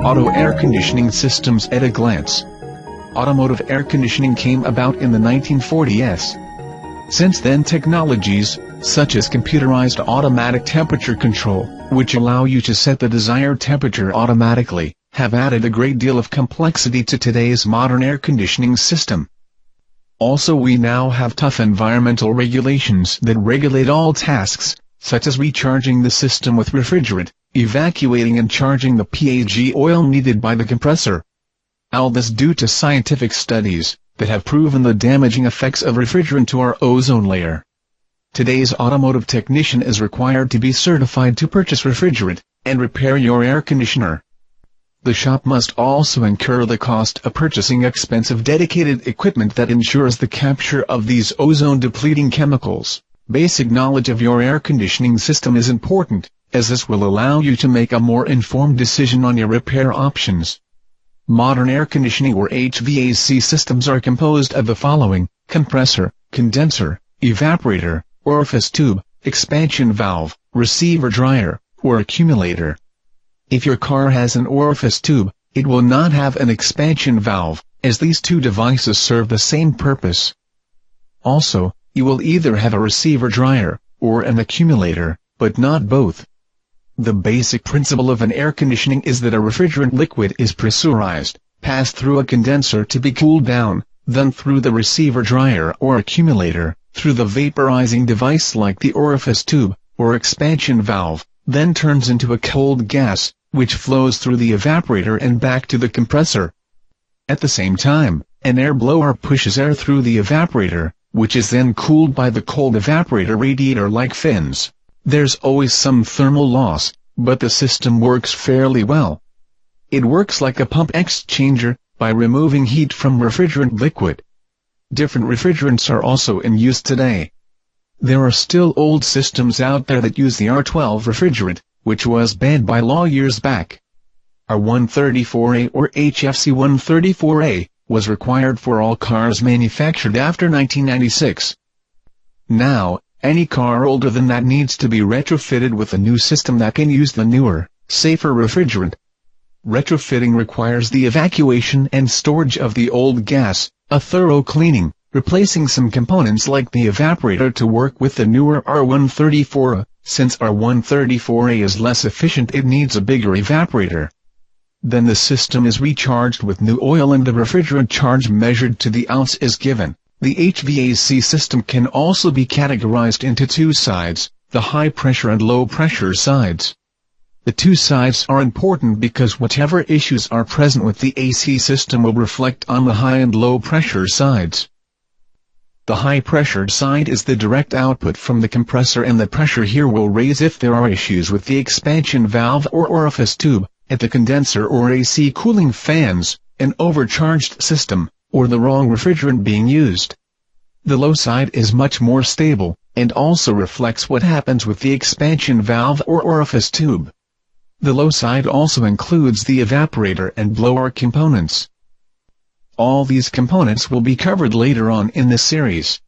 Auto air conditioning systems at a glance. Automotive air conditioning came about in the 1940s. Since then, technologies, such as computerized automatic temperature control, which allow you to set the desired temperature automatically, have added a great deal of complexity to today's modern air conditioning system. Also, we now have tough environmental regulations that regulate all tasks, such as recharging the system with refrigerant, evacuating and charging the PAG oil needed by the compressor. All this due to scientific studies that have proven the damaging effects of refrigerant to our ozone layer. Today's automotive technician is required to be certified to purchase refrigerant and repair your air conditioner. The shop must also incur the cost of purchasing expensive dedicated equipment that ensures the capture of these ozone-depleting chemicals. Basic knowledge of your air conditioning system is important, as this will allow you to make a more informed decision on your repair options. Modern air conditioning or HVAC systems are composed of the following: compressor, condenser, evaporator, orifice tube, expansion valve, receiver dryer, or accumulator. If your car has an orifice tube, it will not have an expansion valve, as these two devices serve the same purpose. Also, you will either have a receiver dryer, or an accumulator, but not both. The basic principle of an air conditioning is that a refrigerant liquid is pressurized, passed through a condenser to be cooled down, then through the receiver dryer or accumulator, through the vaporizing device like the orifice tube, or expansion valve, then turns into a cold gas, which flows through the evaporator and back to the compressor. At the same time, an air blower pushes air through the evaporator, which is then cooled by the cold evaporator radiator-like fins. There's always some thermal loss, but the system works fairly well. It works like a pump exchanger, by removing heat from refrigerant liquid. Different refrigerants are also in use today. There are still old systems out there that use the R12 refrigerant, which was banned by law years back. R134A or HFC 134A was required for all cars manufactured after 1996. Now, any car older than that needs to be retrofitted with a new system that can use the newer, safer refrigerant. Retrofitting requires the evacuation and storage of the old gas, a thorough cleaning, replacing some components like the evaporator to work with the newer R134A. Since R134A is less efficient, it needs a bigger evaporator. Then the system is recharged with new oil and the refrigerant charge measured to the ounce is given. The HVAC system can also be categorized into two sides, the high-pressure and low-pressure sides. The two sides are important because whatever issues are present with the AC system will reflect on the high and low-pressure sides. The high-pressure side is the direct output from the compressor, and the pressure here will raise if there are issues with the expansion valve or orifice tube, at the condenser or AC cooling fans, an overcharged system, or the wrong refrigerant being used. The low side is much more stable, and also reflects what happens with the expansion valve or orifice tube. The low side also includes the evaporator and blower components. All these components will be covered later on in this series.